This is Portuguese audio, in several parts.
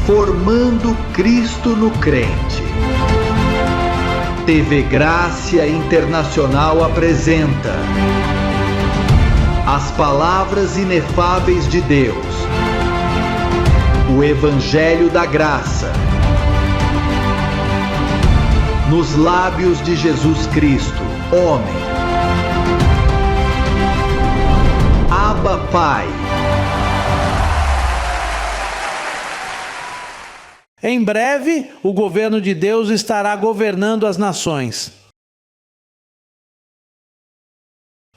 Formando Cristo no Crente. TV Grácia Internacional apresenta as palavras inefáveis de Deus, o Evangelho da Graça, nos lábios de Jesus Cristo, homem. Abba, Pai. Em breve, o governo de Deus estará governando as nações.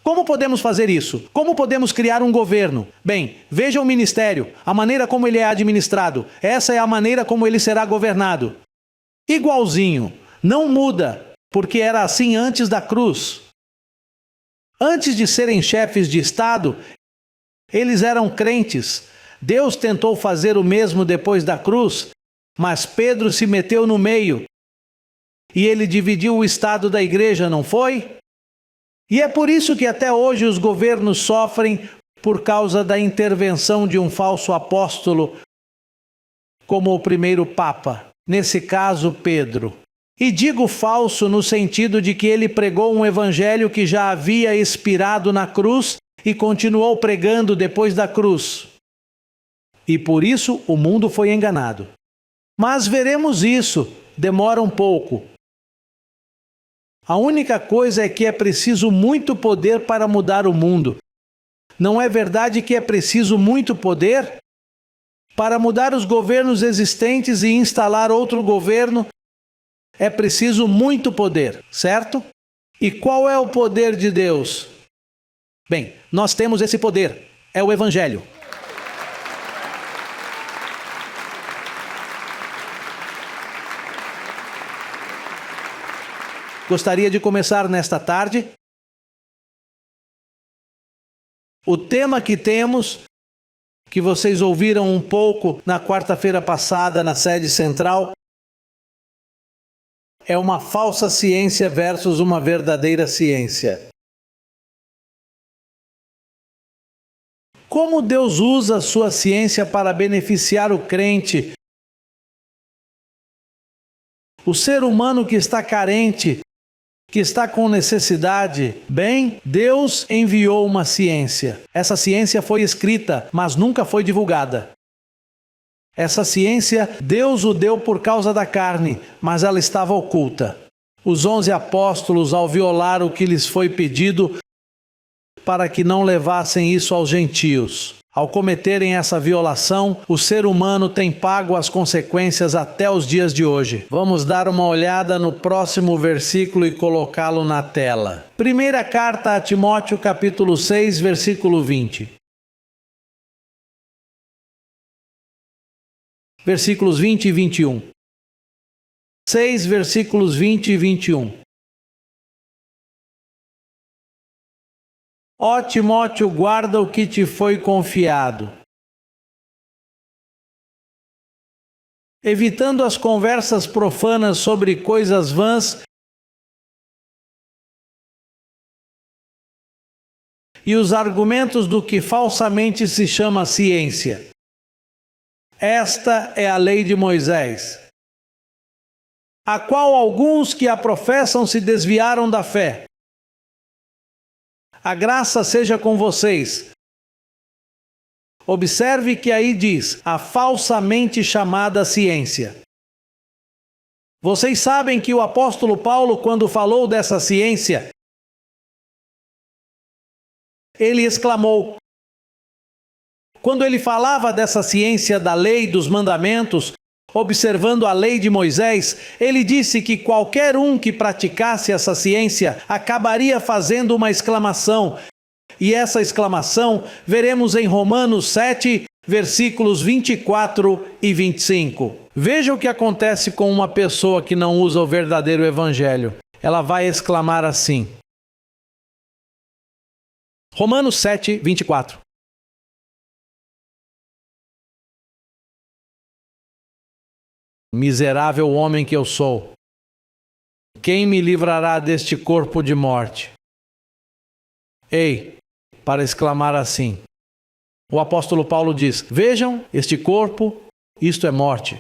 Como podemos fazer isso? Como podemos criar um governo? Bem, veja o ministério, a maneira como ele é administrado. Essa é a maneira como ele será governado. Igualzinho, não muda, porque era assim antes da cruz. Antes de serem chefes de Estado, eles eram crentes. Deus tentou fazer o mesmo depois da cruz, mas Pedro se meteu no meio e ele dividiu o estado da igreja, não foi? E é por isso que até hoje os governos sofrem por causa da intervenção de um falso apóstolo, como o primeiro Papa, nesse caso Pedro. E digo falso no sentido de que ele pregou um evangelho que já havia expirado na cruz e continuou pregando depois da cruz. E por isso o mundo foi enganado. Mas veremos isso, demora um pouco. A única coisa é que é preciso muito poder para mudar o mundo. Não é verdade que é preciso muito poder? Para mudar os governos existentes e instalar outro governo, é preciso muito poder, certo? E qual é o poder de Deus? Bem, nós temos esse poder, é o Evangelho. Gostaria de começar nesta tarde. O tema que temos, que vocês ouviram um pouco na quarta-feira passada na sede central, é uma falsa ciência versus uma verdadeira ciência. Como Deus usa a sua ciência para beneficiar o crente, o ser humano que está carente, que está com necessidade? Bem, Deus enviou uma ciência. Essa ciência foi escrita, mas nunca foi divulgada. Essa ciência, Deus o deu por causa da carne, mas ela estava oculta. Os 11 apóstolos, ao violar o que lhes foi pedido, para que não levassem isso aos gentios. Ao cometerem essa violação, o ser humano tem pago as consequências até os dias de hoje. Vamos dar uma olhada no próximo versículo e colocá-lo na tela. Primeira carta a Timóteo, capítulo 6, versículo 20. Versículos 20 e 21. 6, versículos 20 e 21. Ó Timóteo, guarda o que te foi confiado, evitando as conversas profanas sobre coisas vãs e os argumentos do que falsamente se chama ciência. Esta é a lei de Moisés, a qual alguns que a professam se desviaram da fé. A graça seja com vocês. Observe que aí diz, a falsamente chamada ciência. Vocês sabem que o apóstolo Paulo, quando falou dessa ciência, ele exclamou. Quando ele falava dessa ciência da lei, dos mandamentos, observando a lei de Moisés, ele disse que qualquer um que praticasse essa ciência acabaria fazendo uma exclamação. E essa exclamação veremos em Romanos 7, versículos 24 e 25. Veja o que acontece com uma pessoa que não usa o verdadeiro evangelho. Ela vai exclamar assim. Romanos 7, 24. Miserável homem que eu sou, quem me livrará deste corpo de morte? Ei, para exclamar assim, o apóstolo Paulo diz, vejam, este corpo isto é morte.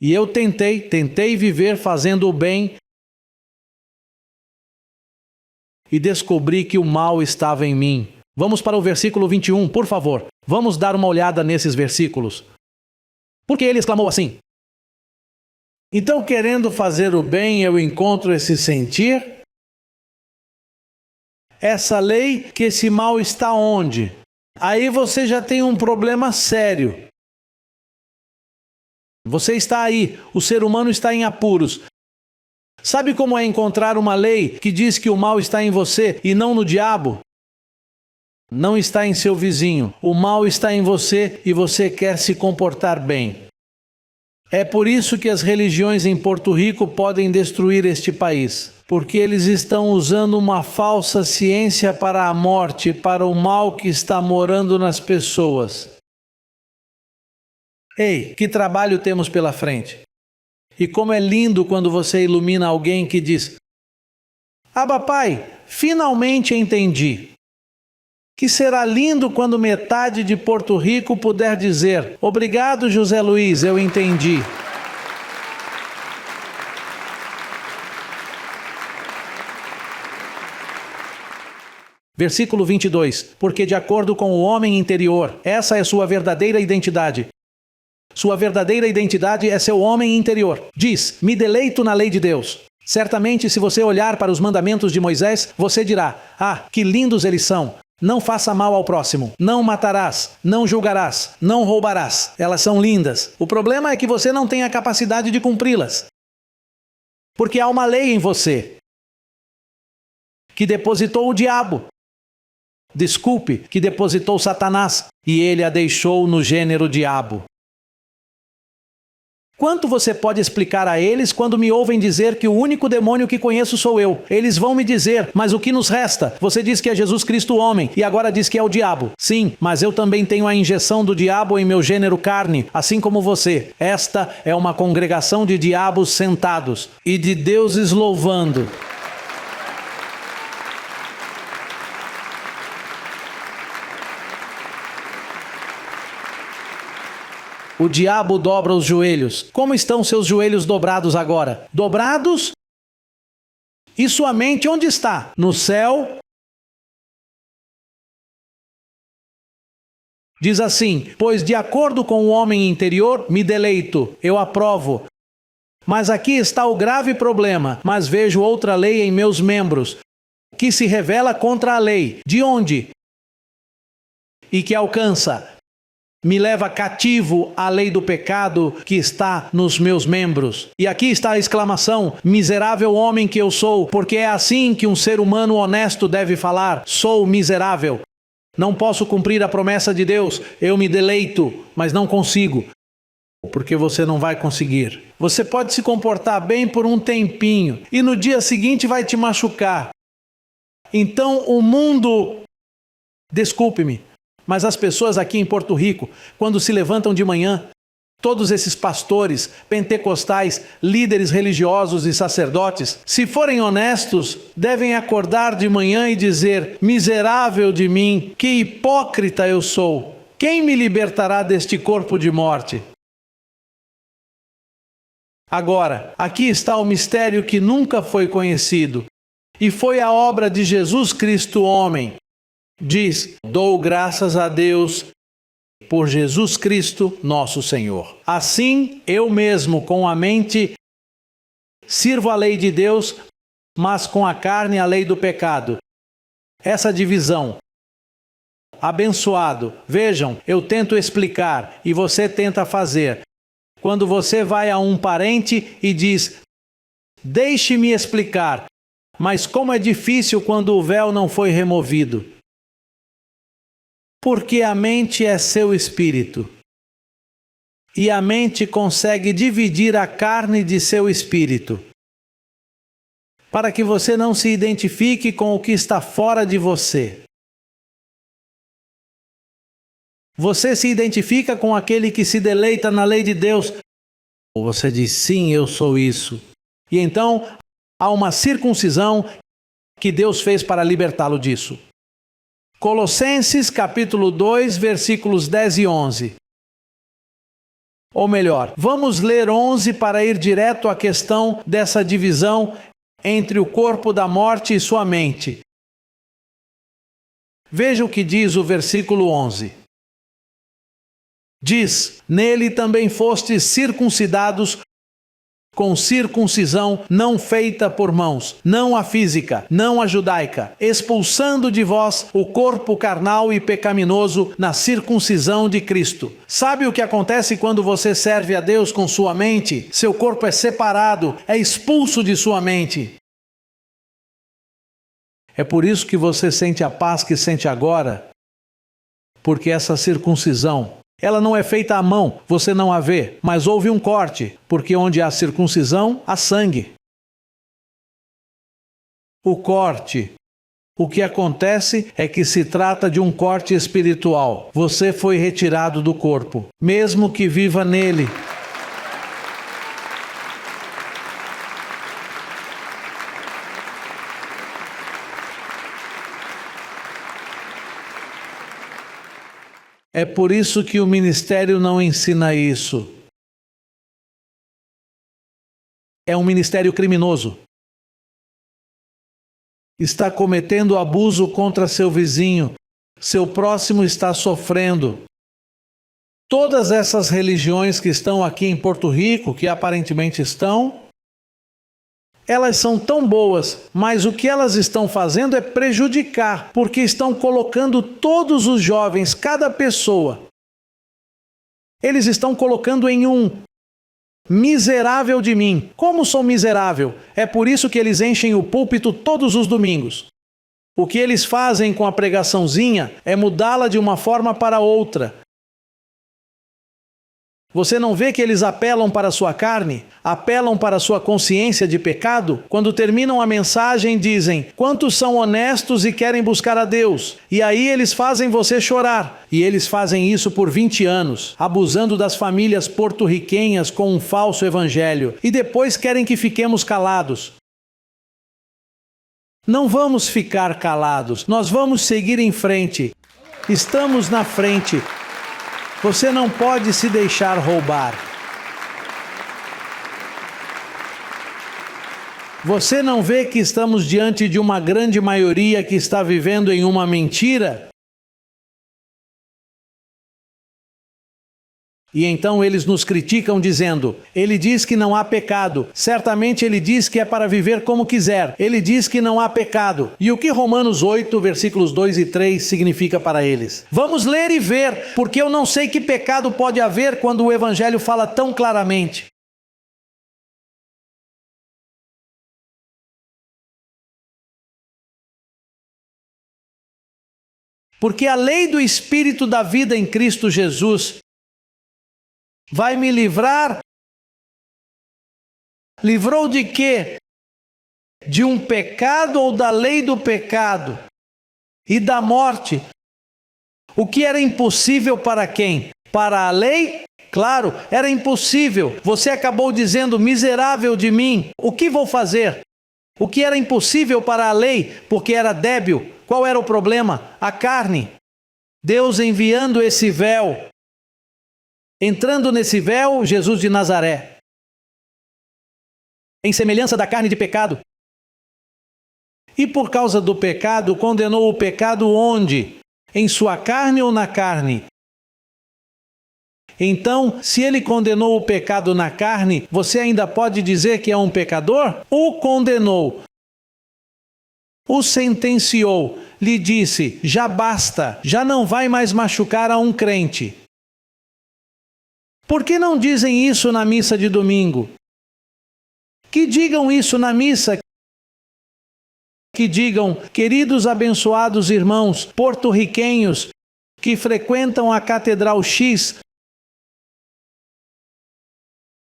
E eu tentei viver fazendo o bem e descobri que o mal estava em mim. Vamos para o versículo 21, por favor. Vamos dar uma olhada nesses versículos. Por que ele exclamou assim? Então, querendo fazer o bem, eu encontro esse sentir, essa lei, que esse mal está onde? Aí você já tem um problema sério. Você está aí, o ser humano está em apuros. Sabe como é encontrar uma lei que diz que o mal está em você e não no diabo? Não está em seu vizinho. O mal está em você e você quer se comportar bem. É por isso que as religiões em Porto Rico podem destruir este país. Porque eles estão usando uma falsa ciência para a morte, para o mal que está morando nas pessoas. Ei, que trabalho temos pela frente. E como é lindo quando você ilumina alguém que diz: Abba Pai, finalmente entendi. Que será lindo quando metade de Porto Rico puder dizer: obrigado, José Luiz, eu entendi. Versículo 22. Porque de acordo com o homem interior, essa é sua verdadeira identidade. Sua verdadeira identidade é seu homem interior. Diz: me deleito na lei de Deus. Certamente, se você olhar para os mandamentos de Moisés, você dirá: ah, que lindos eles são. Não faça mal ao próximo, não matarás, não julgarás, não roubarás. Elas são lindas. O problema é que você não tem a capacidade de cumpri-las. Porque há uma lei em você que depositou o diabo. Desculpe, que depositou Satanás e ele a deixou no gênero diabo. Quanto você pode explicar a eles quando me ouvem dizer que o único demônio que conheço sou eu? Eles vão me dizer: mas o que nos resta? Você diz que é Jesus Cristo homem e agora diz que é o diabo. Sim, mas eu também tenho a injeção do diabo em meu gênero carne, assim como você. Esta é uma congregação de diabos sentados e de deuses louvando. O diabo dobra os joelhos. Como estão seus joelhos dobrados agora? Dobrados? E sua mente onde está? No céu? Diz assim: pois de acordo com o homem interior, me deleito, eu aprovo. Mas aqui está o grave problema. Mas vejo outra lei em meus membros, que se revela contra a lei. De onde? E que alcança. Me leva cativo à lei do pecado que está nos meus membros. E aqui está a exclamação: miserável homem que eu sou, porque é assim que um ser humano honesto deve falar: sou miserável. Não posso cumprir a promessa de Deus, eu me deleito, mas não consigo. Porque você não vai conseguir. Você pode se comportar bem por um tempinho e no dia seguinte vai te machucar. Então o mundo, desculpe-me, mas as pessoas aqui em Porto Rico, quando se levantam de manhã, todos esses pastores, pentecostais, líderes religiosos e sacerdotes, se forem honestos, devem acordar de manhã e dizer: miserável de mim, que hipócrita eu sou. Quem me libertará deste corpo de morte? Agora, aqui está o mistério que nunca foi conhecido, e foi a obra de Jesus Cristo homem. Diz: dou graças a Deus por Jesus Cristo, nosso Senhor. Assim, eu mesmo, com a mente, sirvo a lei de Deus, mas com a carne a lei do pecado. Essa divisão. Abençoado. Vejam, eu tento explicar e você tenta fazer. Quando você vai a um parente e diz: deixe-me explicar, mas como é difícil quando o véu não foi removido. Porque a mente é seu espírito. E a mente consegue dividir a carne de seu espírito. Para que você não se identifique com o que está fora de você. Você se identifica com aquele que se deleita na lei de Deus. Ou você diz: sim, eu sou isso. E então há uma circuncisão que Deus fez para libertá-lo disso. Colossenses capítulo 2, versículos 10 e 11. Ou melhor, vamos ler 11 para ir direto à questão dessa divisão entre o corpo da morte e sua mente. Veja o que diz o versículo 11. Diz: nele também fostes circuncidados com circuncisão não feita por mãos, não a física, não a judaica, expulsando de vós o corpo carnal e pecaminoso na circuncisão de Cristo. Sabe o que acontece quando você serve a Deus com sua mente? Seu corpo é separado, é expulso de sua mente. É por isso que você sente a paz que sente agora, porque essa circuncisão, ela não é feita à mão, você não a vê, mas houve um corte, porque onde há circuncisão, há sangue. O corte, o que acontece é que se trata de um corte espiritual. Você foi retirado do corpo, mesmo que viva nele. É por isso que o ministério não ensina isso. É um ministério criminoso. Está cometendo abuso contra seu vizinho. Seu próximo está sofrendo. Todas essas religiões que estão aqui em Porto Rico, que aparentemente estão, elas são tão boas, mas o que elas estão fazendo é prejudicar, porque estão colocando todos os jovens, cada pessoa, eles estão colocando em um miserável de mim. Como sou miserável? É por isso que eles enchem o púlpito todos os domingos. O que eles fazem com a pregaçãozinha é mudá-la de uma forma para outra. Você não vê que eles apelam para a sua carne? Apelam para a sua consciência de pecado? Quando terminam a mensagem dizem: quantos são honestos e querem buscar a Deus? E aí eles fazem você chorar. E eles fazem isso por 20 anos, abusando das famílias porto-riquenhas com um falso evangelho. E depois querem que fiquemos calados. Não vamos ficar calados, nós vamos seguir em frente. Estamos na frente. Você não pode se deixar roubar. Você não vê que estamos diante de uma grande maioria que está vivendo em uma mentira? E então eles nos criticam dizendo: ele diz que não há pecado. Certamente ele diz que é para viver como quiser. Ele diz que não há pecado. E o que Romanos 8, versículos 2 e 3 significa para eles? Vamos ler e ver, porque eu não sei que pecado pode haver quando o Evangelho fala tão claramente. Porque a lei do Espírito da vida em Cristo Jesus vai me livrar. Livrou de quê? De um pecado ou da lei do pecado e da morte. O que era impossível para quem? Para a lei? Claro, era impossível. Você acabou dizendo: miserável de mim, o que vou fazer? O que era impossível para a lei, porque era débil. Qual era o problema? A carne. Deus enviando esse véu. Entrando nesse véu, Jesus de Nazaré, em semelhança da carne de pecado. E por causa do pecado, condenou o pecado onde? Em sua carne ou na carne? Então, se ele condenou o pecado na carne, você ainda pode dizer que é um pecador? O condenou, o sentenciou, lhe disse: já basta, já não vai mais machucar a um crente. Por que não dizem isso na missa de domingo? Que digam isso na missa. Que digam: queridos abençoados irmãos porto-riquenhos que frequentam a Catedral X,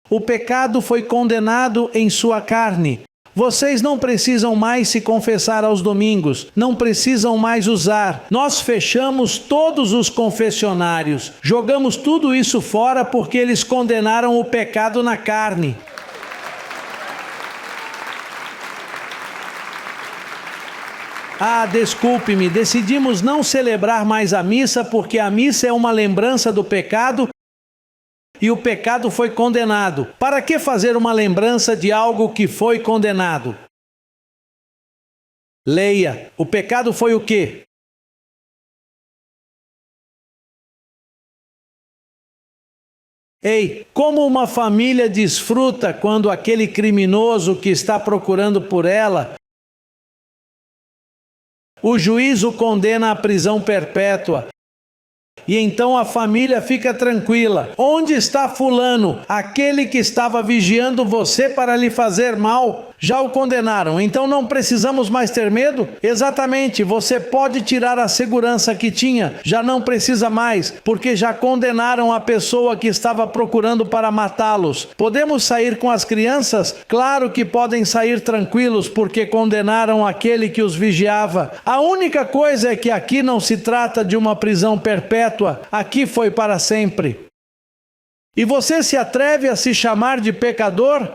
o pecado foi condenado em sua carne. Vocês não precisam mais se confessar aos domingos, não precisam mais usar. Nós fechamos todos os confessionários, jogamos tudo isso fora porque eles condenaram o pecado na carne. Ah, desculpe-me, decidimos não celebrar mais a missa porque a missa é uma lembrança do pecado e o pecado foi condenado. Para que fazer uma lembrança de algo que foi condenado? Leia. O pecado foi o quê? Ei, como uma família desfruta quando aquele criminoso que está procurando por ela, o juiz o condena à prisão perpétua. E então a família fica tranquila. Onde está fulano? Aquele que estava vigiando você para lhe fazer mal. Já o condenaram, então não precisamos mais ter medo? Exatamente, você pode tirar a segurança que tinha. Já não precisa mais, porque já condenaram a pessoa que estava procurando para matá-los. Podemos sair com as crianças? Claro que podem sair tranquilos, porque condenaram aquele que os vigiava. A única coisa é que aqui não se trata de uma prisão perpétua. Aqui foi para sempre. E você se atreve a se chamar de pecador?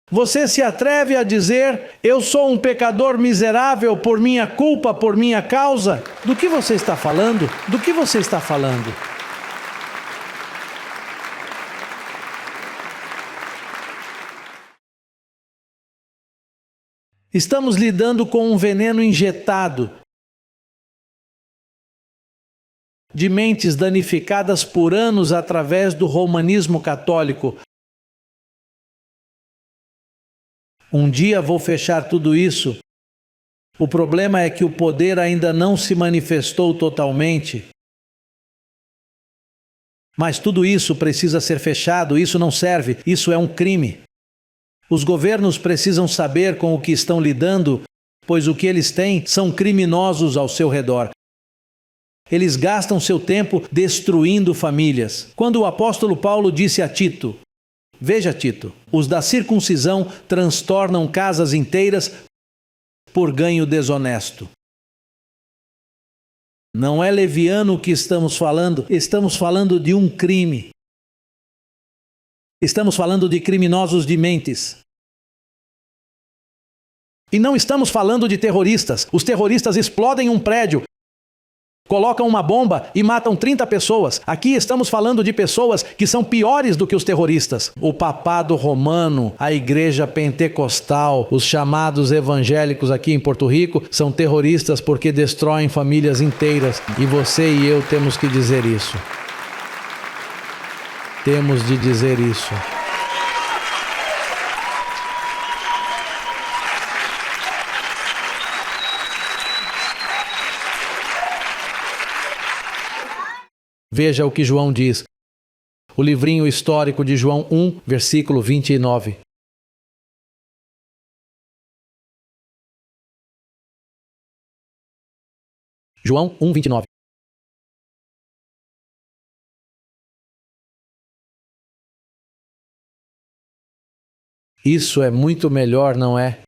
Você se atreve a dizer, eu sou um pecador miserável por minha culpa, por minha causa? Do que você está falando? Do que você está falando? Estamos lidando com um veneno injetado de mentes danificadas por anos através do romanismo católico. Um dia vou fechar tudo isso. O problema é que o poder ainda não se manifestou totalmente. Mas tudo isso precisa ser fechado, isso não serve, isso é um crime. Os governos precisam saber com o que estão lidando, pois o que eles têm são criminosos ao seu redor. Eles gastam seu tempo destruindo famílias. Quando o apóstolo Paulo disse a Tito, veja Tito, os da circuncisão transtornam casas inteiras por ganho desonesto. Não é leviano o que estamos falando de um crime. Estamos falando de criminosos de mentes. E não estamos falando de terroristas. Os terroristas explodem um prédio, colocam uma bomba e matam 30 pessoas. Aqui estamos falando de pessoas que são piores do que os terroristas. O papado romano, a igreja pentecostal, os chamados evangélicos aqui em Porto Rico são terroristas porque destroem famílias inteiras. E você e eu temos que dizer isso. Temos de dizer isso. Veja o que João diz. O livrinho histórico de João 1, versículo 29. João 1, 29. Isso é muito melhor, não é?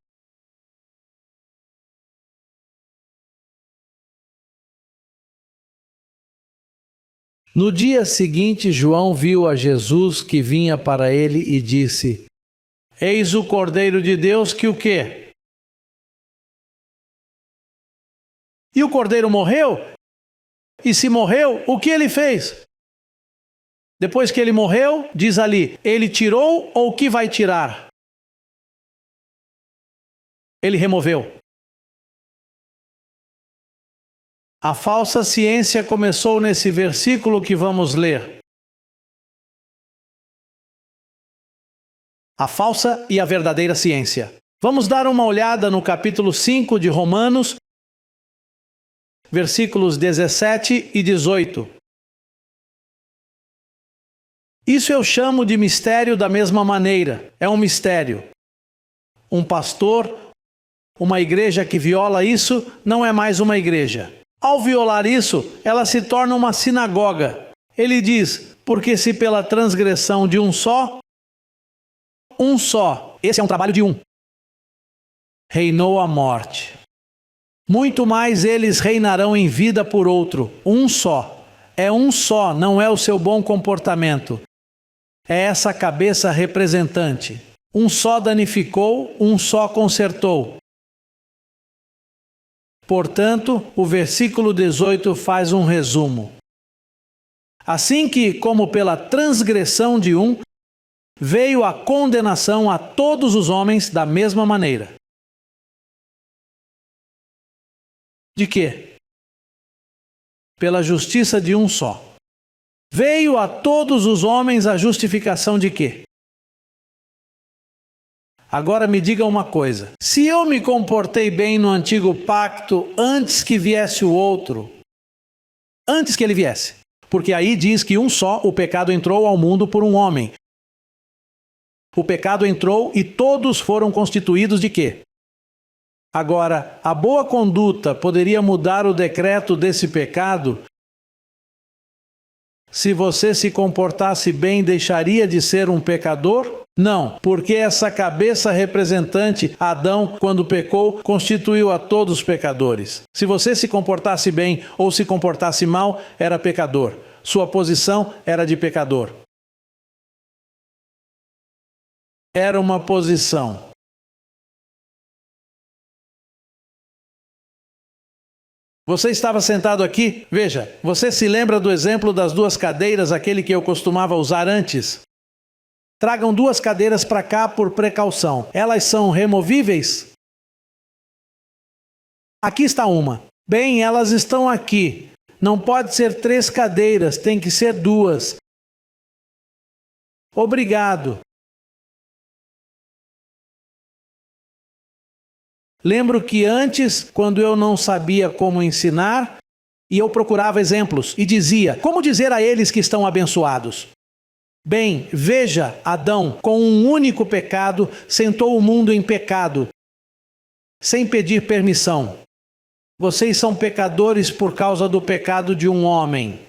No dia seguinte, João viu a Jesus que vinha para ele e disse, eis o Cordeiro de Deus que o quê? E o Cordeiro morreu? E se morreu, o que ele fez? Depois que ele morreu, diz ali, ele tirou ou o que vai tirar? Ele removeu. A falsa ciência começou nesse versículo que vamos ler. A falsa e a verdadeira ciência. Vamos dar uma olhada no capítulo 5 de Romanos, versículos 17 e 18. Isso eu chamo de mistério da mesma maneira. É um mistério. Um pastor, uma igreja que viola isso, não é mais uma igreja. Ao violar isso, ela se torna uma sinagoga. Ele diz, porque se pela transgressão de um só, esse é um trabalho de um, reinou a morte. Muito mais eles reinarão em vida por outro, um só. É um só, não é o seu bom comportamento. É essa cabeça representante. Um só danificou, um só consertou. Portanto, o versículo 18 faz um resumo. Assim que, como pela transgressão de um, veio a condenação a todos os homens da mesma maneira. De quê? Pela justiça de um só. Veio a todos os homens a justificação de quê? Agora me diga uma coisa. Se eu me comportei bem no antigo pacto antes que viesse o outro, antes que ele viesse, porque aí diz que um só, o pecado entrou ao mundo por um homem. O pecado entrou e todos foram constituídos de quê? Agora, a boa conduta poderia mudar o decreto desse pecado? Se você se comportasse bem, deixaria de ser um pecador? Não, porque essa cabeça representante, Adão, quando pecou, constituiu a todos pecadores. Se você se comportasse bem ou se comportasse mal, era pecador. Sua posição era de pecador. Era uma posição. Você estava sentado aqui? Veja, você se lembra do exemplo das duas cadeiras, aquele que eu costumava usar antes? Tragam duas cadeiras para cá por precaução. Elas são removíveis? Aqui está uma. Bem, elas estão aqui. Não pode ser 3 cadeiras, tem que ser 2. Obrigado. Lembro que antes, quando eu não sabia como ensinar, e eu procurava exemplos e dizia, como dizer a eles que estão abençoados? Bem, veja, Adão, com um único pecado, sentou o mundo em pecado, sem pedir permissão. Vocês são pecadores por causa do pecado de um homem.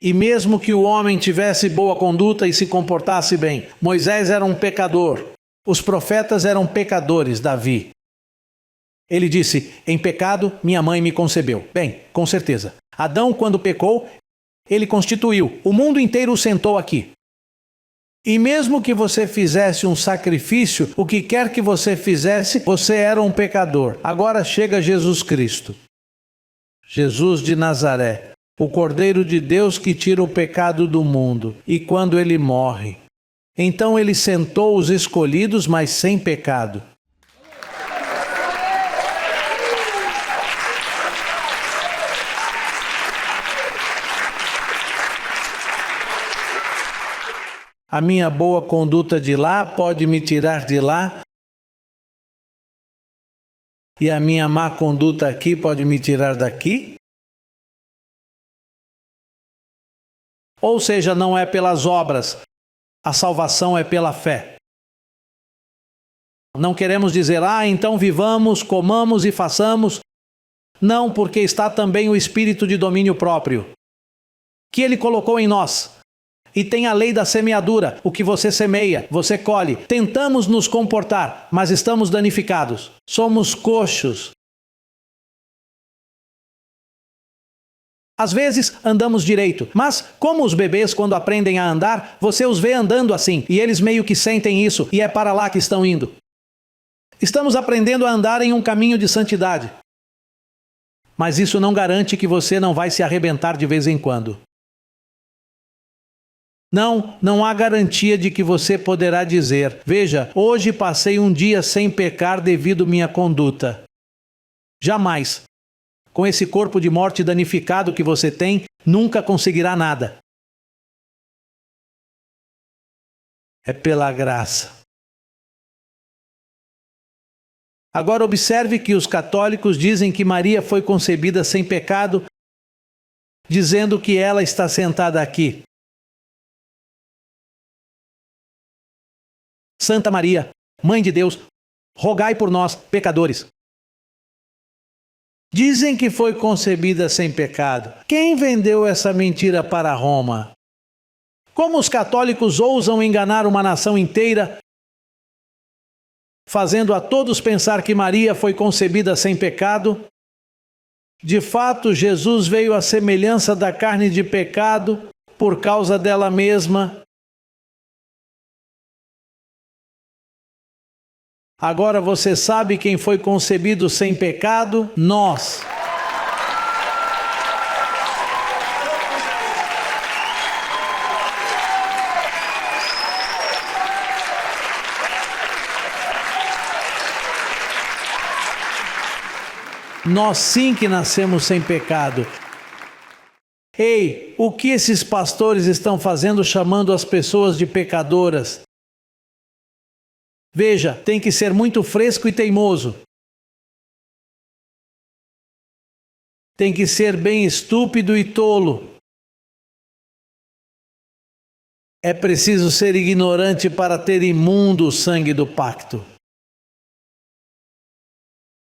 E mesmo que o homem tivesse boa conduta e se comportasse bem, Moisés era um pecador. Os profetas eram pecadores, Davi. Ele disse, em pecado minha mãe me concebeu. Bem, com certeza. Adão, quando pecou, ele constituiu. O mundo inteiro o sentou aqui. E mesmo que você fizesse um sacrifício, o que quer que você fizesse, você era um pecador. Agora chega Jesus Cristo. Jesus de Nazaré, o Cordeiro de Deus que tira o pecado do mundo. E quando ele morre, então ele sentou os escolhidos, mas sem pecado. A minha boa conduta de lá pode me tirar de lá. E a minha má conduta aqui pode me tirar daqui. Ou seja, não é pelas obras. A salvação é pela fé. Não queremos dizer, então vivamos, comamos e façamos. Não, porque está também o espírito de domínio próprio, que ele colocou em nós. E tem a lei da semeadura, o que você semeia, você colhe. Tentamos nos comportar, mas estamos danificados. Somos coxos. Às vezes andamos direito, mas como os bebês quando aprendem a andar, você os vê andando assim, e eles meio que sentem isso, e é para lá que estão indo. Estamos aprendendo a andar em um caminho de santidade. Mas isso não garante que você não vai se arrebentar de vez em quando. Não há garantia de que você poderá dizer, veja, hoje passei um dia sem pecar devido à minha conduta. Jamais. Com esse corpo de morte danificado que você tem, nunca conseguirá nada. É pela graça. Agora observe que os católicos dizem que Maria foi concebida sem pecado, dizendo que ela está sentada aqui. Santa Maria, Mãe de Deus, rogai por nós, pecadores. Dizem que foi concebida sem pecado. Quem vendeu essa mentira para Roma? Como os católicos ousam enganar uma nação inteira, fazendo a todos pensar que Maria foi concebida sem pecado? De fato, Jesus veio à semelhança da carne de pecado por causa dela mesma. Agora você sabe quem foi concebido sem pecado? Nós. Nós sim que nascemos sem pecado. Ei, o que esses pastores estão fazendo chamando as pessoas de pecadoras? Veja, tem que ser muito fresco e teimoso. Tem que ser bem estúpido e tolo. É preciso ser ignorante para ter imundo o sangue do pacto.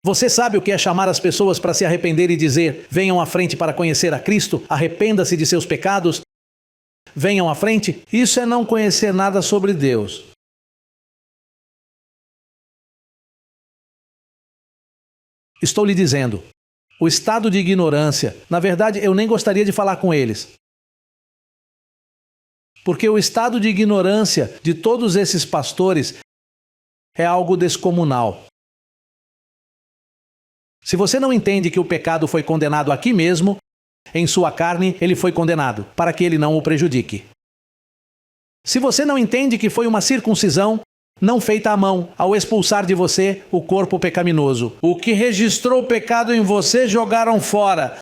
Você sabe o que é chamar as pessoas para se arrepender e dizer: venham à frente para conhecer a Cristo, arrependa-se de seus pecados, venham à frente? Isso é não conhecer nada sobre Deus. Estou lhe dizendo, o estado de ignorância, na verdade eu nem gostaria de falar com eles. Porque o estado de ignorância de todos esses pastores é algo descomunal. Se você não entende que o pecado foi condenado aqui mesmo, em sua carne ele foi condenado, para que ele não o prejudique. Se você não entende que foi uma circuncisão, não feita à mão, ao expulsar de você o corpo pecaminoso. O que registrou o pecado em você jogaram fora.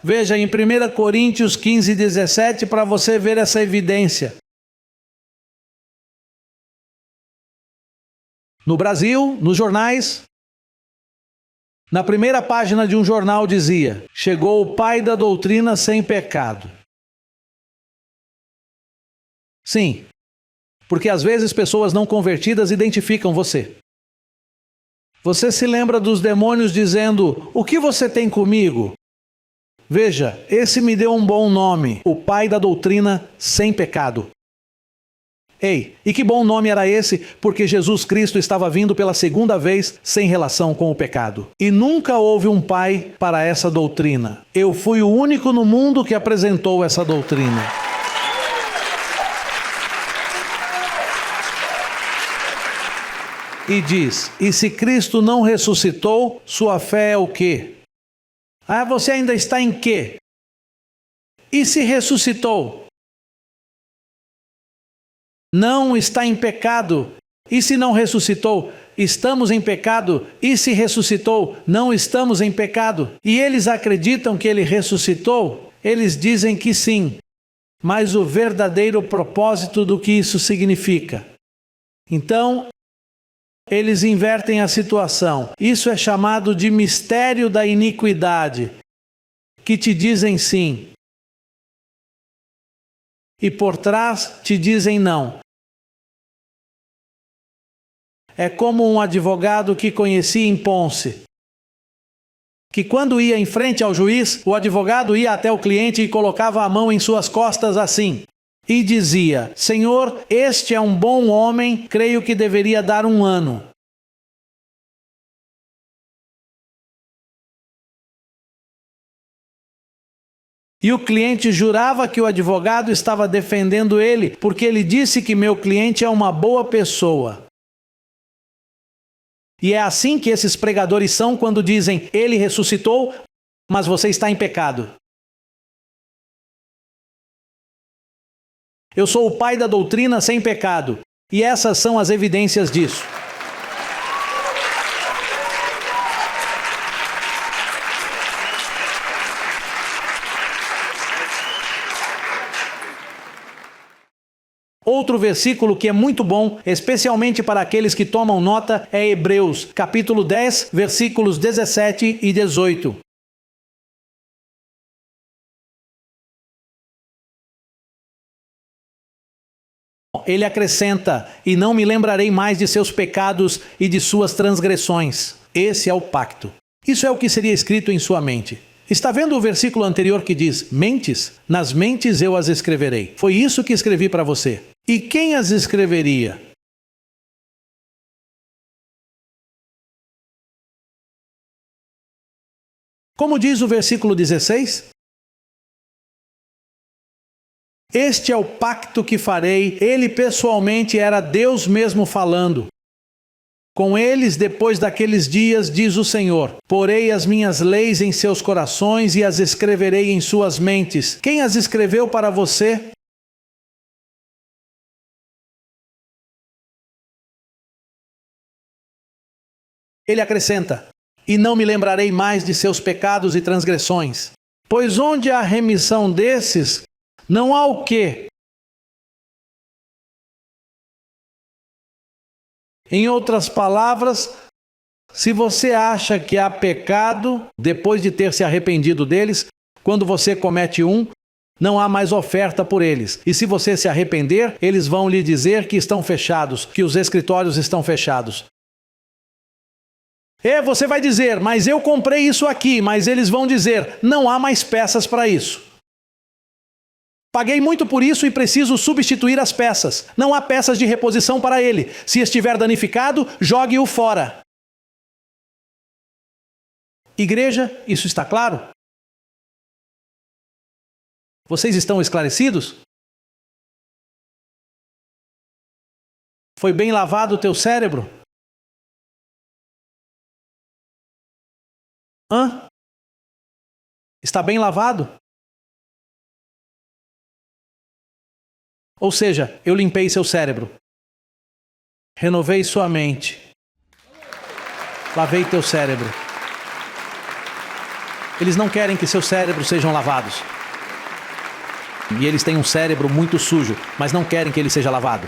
Veja em 1 Coríntios 15, 17 para você ver essa evidência. No Brasil, nos jornais, na primeira página de um jornal dizia: chegou o pai da doutrina sem pecado. Sim, porque às vezes pessoas não convertidas identificam você. Você se lembra dos demônios dizendo: o que você tem comigo? Veja, esse me deu um bom nome, o pai da doutrina sem pecado. Ei, e que bom nome era esse, porque Jesus Cristo estava vindo pela segunda vez sem relação com o pecado. E nunca houve um pai para essa doutrina. Eu fui o único no mundo que apresentou essa doutrina. E diz: e se Cristo não ressuscitou, sua fé é o quê? Ah, você ainda está em quê? E se ressuscitou? Não está em pecado. E se não ressuscitou? Estamos em pecado. E se ressuscitou? Não estamos em pecado. E eles acreditam que ele ressuscitou? Eles dizem que sim. Mas o verdadeiro propósito do que isso significa? Então, eles invertem a situação. Isso é chamado de mistério da iniquidade, que te dizem sim. E por trás te dizem não. É como um advogado que conheci em Ponce, que quando ia em frente ao juiz, o advogado ia até o cliente e colocava a mão em suas costas assim, e dizia: Senhor, este é um bom homem, creio que deveria dar 1 ano. E o cliente jurava que o advogado estava defendendo ele, porque ele disse que meu cliente é uma boa pessoa. E é assim que esses pregadores são quando dizem: ele ressuscitou, mas você está em pecado. Eu sou o pai da doutrina sem pecado. E essas são as evidências disso. Outro versículo que é muito bom, especialmente para aqueles que tomam nota, é Hebreus, capítulo 10, versículos 17 e 18. Ele acrescenta: e não me lembrarei mais de seus pecados e de suas transgressões. Esse é o pacto. Isso é o que seria escrito em sua mente. Está vendo o versículo anterior que diz: mentes? Nas mentes eu as escreverei. Foi isso que escrevi para você. E quem as escreveria? Como diz o versículo 16? Este é o pacto que farei. Ele pessoalmente era Deus mesmo falando. Com eles, depois daqueles dias, diz o Senhor: porei as minhas leis em seus corações e as escreverei em suas mentes. Quem as escreveu para você? Ele acrescenta: e não me lembrarei mais de seus pecados e transgressões. Pois onde há remissão desses, não há o quê? Em outras palavras, se você acha que há pecado, depois de ter se arrependido deles, quando você comete um, não há mais oferta por eles. E se você se arrepender, eles vão lhe dizer que estão fechados, que os escritórios estão fechados. E você vai dizer, mas eu comprei isso aqui, mas eles vão dizer, não há mais peças para isso. Paguei muito por isso e preciso substituir as peças. Não há peças de reposição para ele. Se estiver danificado, jogue-o fora. Igreja, isso está claro? Vocês estão esclarecidos? Foi bem lavado o teu cérebro? Hã? Está bem lavado? Ou seja, eu limpei seu cérebro. Renovei sua mente. Lavei teu cérebro. Eles não querem que seus cérebros sejam lavados. E eles têm um cérebro muito sujo, mas não querem que ele seja lavado.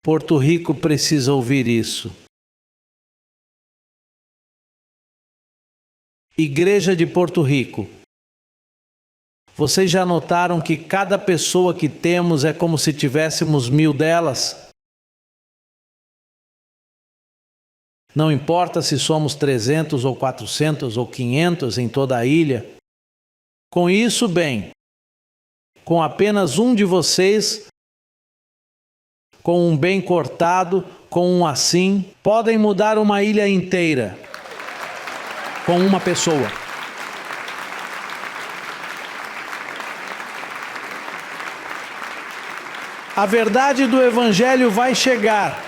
Porto Rico precisa ouvir isso. Igreja de Porto Rico. Vocês já notaram que cada pessoa que temos é como se tivéssemos 1000 delas? Não importa se somos 300 ou 400 ou 500 em toda a ilha. Com isso, bem, com apenas um de vocês, com um bem cortado, com um assim, podem mudar uma ilha inteira. Com uma pessoa. A verdade do Evangelho vai chegar.